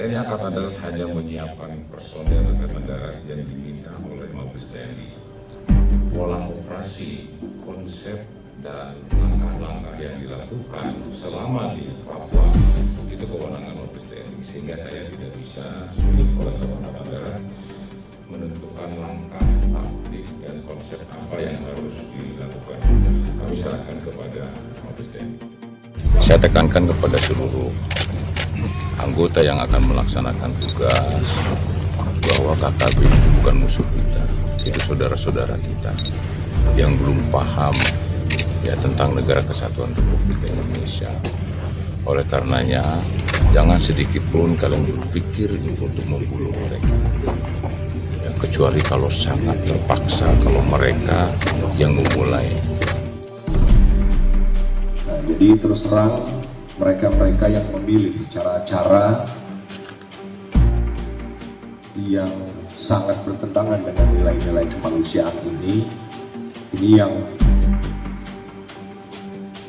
TNI Angkatan Darat hanya menyiapkan personel Angkatan Darat yang diminta oleh Mabes TNI. Pola operasi, konsep, dan langkah-langkah yang dilakukan selama di Papua itu kewenangan Mabes TNI, sehingga saya tidak bisa sebagai Kepala Staf Angkatan Darat menentukan langkah, taktik, dan konsep apa yang harus dilakukan. Kami serahkan kepada Mabes TNI. Saya tekankan kepada seluruh anggota yang akan melaksanakan tugas bahwa KKB itu bukan musuh kita, itu saudara-saudara kita yang belum paham ya tentang Negara Kesatuan Republik Indonesia. Oleh karenanya, jangan sedikit pun kalian berpikir untuk membunuh mereka. Ya, kecuali kalau sangat terpaksa, kalau mereka yang memulai. Nah, jadi terus terang mereka-mereka yang memilih cara-cara yang sangat bertentangan dengan nilai-nilai kemanusiaan ini yang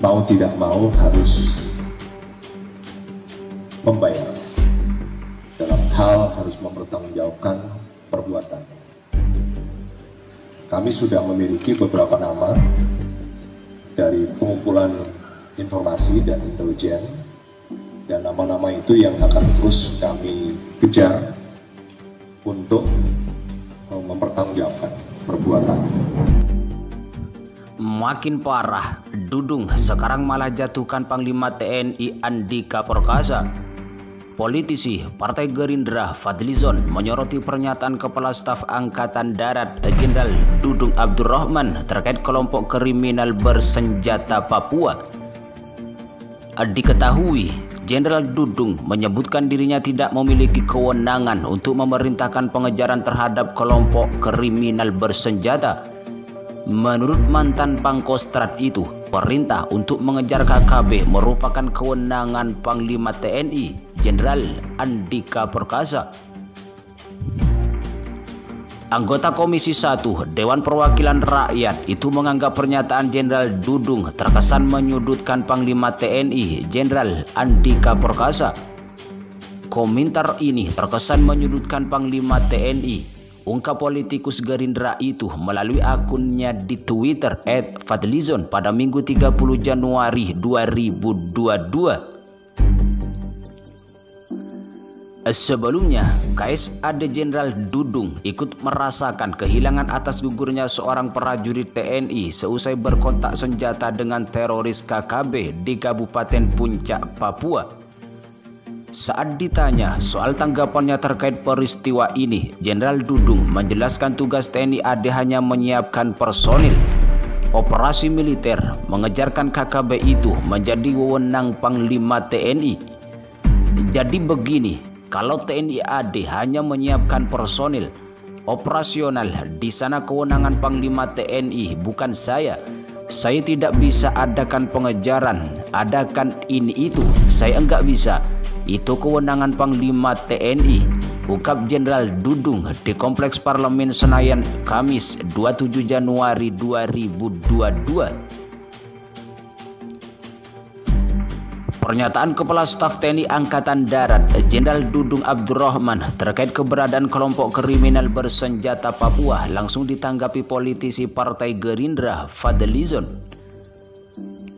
mau tidak mau harus membayar, dalam hal harus mempertanggungjawabkan perbuatannya. Kami sudah memiliki beberapa nama dari pengumpulan informasi dan intelijen, dan nama-nama itu yang akan terus kami kejar untuk mempertanggungjawabkan perbuatan. Makin parah, Dudung sekarang malah jatuhkan Panglima TNI Andika Perkasa. Politisi Partai Gerindra Fadlizon menyoroti pernyataan Kepala Staf Angkatan Darat Jenderal Dudung Abdurrahman terkait kelompok kriminal bersenjata Papua. Diketahui, Jenderal Dudung menyebutkan dirinya tidak memiliki kewenangan untuk memerintahkan pengejaran terhadap kelompok kriminal bersenjata. Menurut mantan Pangkostrat itu, perintah untuk mengejar KKB merupakan kewenangan Panglima TNI, Jenderal Andika Perkasa. Anggota Komisi 1 Dewan Perwakilan Rakyat itu menganggap pernyataan Jenderal Dudung terkesan menyudutkan Panglima TNI, Jenderal Andika Perkasa. Komentar ini terkesan menyudutkan Panglima TNI, ungkap politikus Gerindra itu melalui akunnya di Twitter @fadlizon pada Minggu 30 Januari 2022. Sebelumnya, KSAD Jenderal Dudung ikut merasakan kehilangan atas gugurnya seorang prajurit TNI seusai berkontak senjata dengan teroris KKB di Kabupaten Puncak, Papua. Saat ditanya soal tanggapannya terkait peristiwa ini, Jenderal Dudung menjelaskan tugas TNI AD hanya menyiapkan personil. Operasi militer mengejarkan KKB itu menjadi wewenang Panglima TNI. Jadi begini, kalau TNI AD hanya menyiapkan personil operasional, di sana kewenangan Panglima TNI, bukan saya. Saya tidak bisa adakan pengejaran, adakan ini itu, saya enggak bisa. Itu kewenangan Panglima TNI, ungkap Jenderal Dudung di Kompleks Parlemen Senayan Kamis 27 Januari 2022. Pernyataan Kepala Staf TNI Angkatan Darat Jenderal Dudung Abdurrahman terkait keberadaan kelompok kriminal bersenjata Papua langsung ditanggapi politisi Partai Gerindra Fadlizon.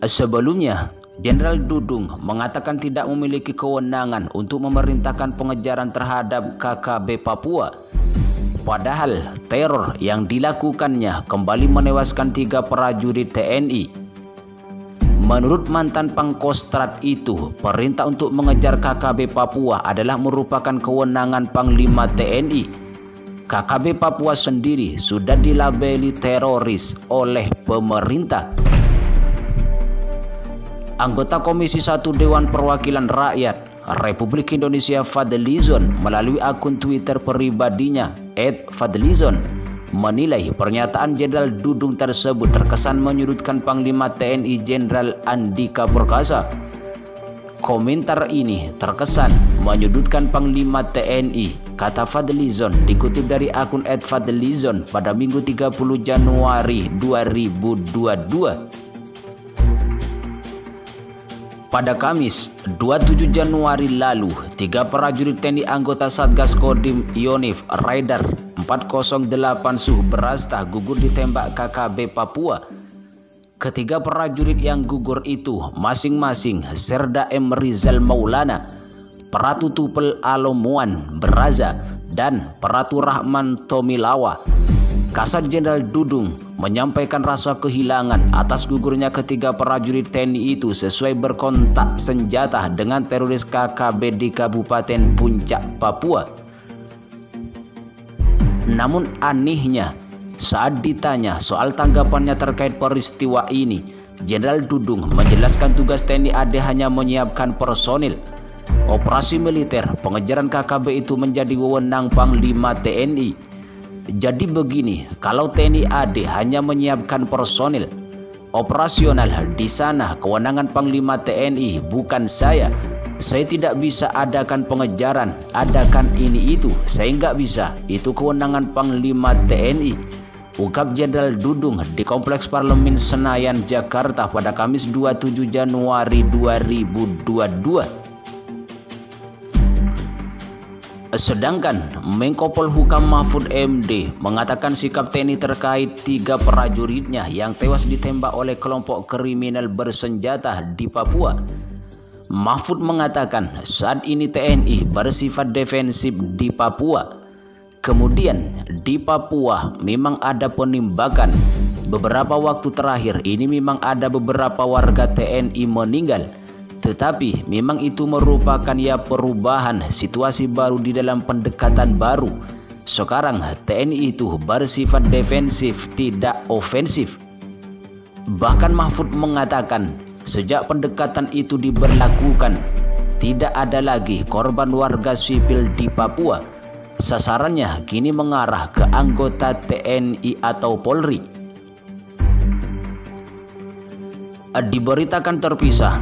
Sebelumnya, Jenderal Dudung mengatakan tidak memiliki kewenangan untuk memerintahkan pengejaran terhadap KKB Papua. Padahal teror yang dilakukannya kembali menewaskan 3 prajurit TNI. Menurut mantan Pangkostrat itu, perintah untuk mengejar KKB Papua adalah merupakan kewenangan Panglima TNI. KKB Papua sendiri sudah dilabeli teroris oleh pemerintah. Anggota Komisi 1 Dewan Perwakilan Rakyat Republik Indonesia Fadlizon melalui akun Twitter pribadinya @fadlizon menilai pernyataan Jenderal Dudung tersebut terkesan menyudutkan Panglima TNI Jenderal Andika Perkasa. Komentar ini terkesan menyudutkan Panglima TNI, kata Fadlizon dikutip dari akun @fadlizon pada Minggu 30 Januari 2022. Pada Kamis 27 Januari lalu, 3 prajurit TNI anggota Satgas Kodim Yonif Raider 408 Suh Berastah gugur ditembak KKB Papua. Ketiga prajurit yang gugur itu masing-masing Serda M. Rizal Maulana, Pratu Tupel Alomuan Beraza, dan Pratu Rahman Tomilawa. Kasat Jenderal Dudung menyampaikan rasa kehilangan atas gugurnya ketiga prajurit TNI itu sesuai berkontak senjata dengan teroris KKB di Kabupaten Puncak, Papua. Namun anehnya, saat ditanya soal tanggapannya terkait peristiwa ini, Jenderal Dudung menjelaskan tugas TNI AD hanya menyiapkan personil. Operasi militer pengejaran KKB itu menjadi wewenang Panglima TNI. Jadi begini, kalau TNI AD hanya menyiapkan personil operasional di sana kewenangan Panglima TNI, bukan saya. Saya tidak bisa adakan pengejaran, adakan ini itu, saya nggak bisa. Itu kewenangan Panglima TNI, ungkap Jenderal Dudung di Kompleks Parlemen Senayan, Jakarta pada Kamis 27 Januari 2022. Sedangkan Menko Polhukam Mahfud MD mengatakan sikap TNI terkait 3 prajuritnya yang tewas ditembak oleh kelompok kriminal bersenjata di Papua. Mahfud mengatakan saat ini TNI bersifat defensif di Papua. Kemudian di Papua memang ada penembakan. Beberapa waktu terakhir ini memang ada beberapa warga TNI meninggal. Tetapi memang itu merupakan perubahan situasi baru di dalam pendekatan baru. Sekarang TNI itu bersifat defensif, tidak ofensif. Bahkan Mahfud mengatakan sejak pendekatan itu diberlakukan, tidak ada lagi korban warga sipil di Papua. Sasarannya kini mengarah ke anggota TNI atau Polri. Diberitakan terpisah,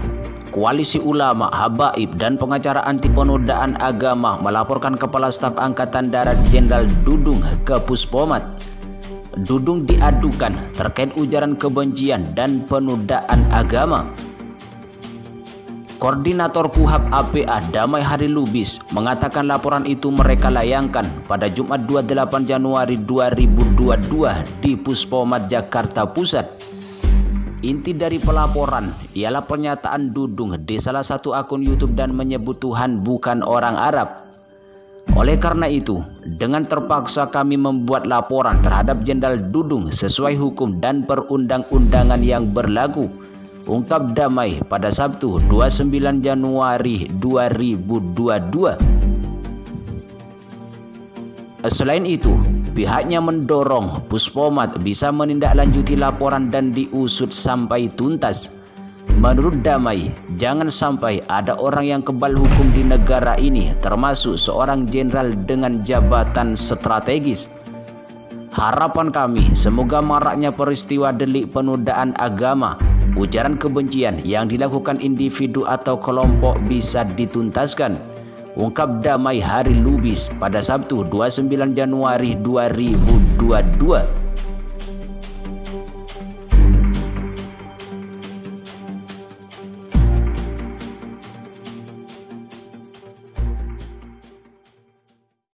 Koalisi Ulama, Habaib, dan pengacara anti penodaan agama melaporkan Kepala Staf Angkatan Darat Jenderal Dudung ke Puspomat. Dudung diadukan terkait ujaran kebencian dan penodaan agama. Koordinator Kuhap APA Damai Hari Lubis mengatakan laporan itu mereka layangkan pada Jumat 28 Januari 2022 di Puspomat, Jakarta Pusat. Inti dari pelaporan ialah pernyataan Dudung di salah satu akun YouTube dan menyebut Tuhan bukan orang Arab. Oleh karena itu, dengan terpaksa kami membuat laporan terhadap Jenderal Dudung sesuai hukum dan perundang-undangan yang berlaku, ungkap Damai pada Sabtu 29 Januari 2022. Selain itu, pihaknya mendorong Puspomat bisa menindaklanjuti laporan dan diusut sampai tuntas. Menurut Damai, jangan sampai ada orang yang kebal hukum di negara ini, termasuk seorang jenderal dengan jabatan strategis. Harapan kami semoga maraknya peristiwa delik penodaan agama, ujaran kebencian yang dilakukan individu atau kelompok bisa dituntaskan, ungkap Damai Hari Lubis pada Sabtu 29 Januari 2022.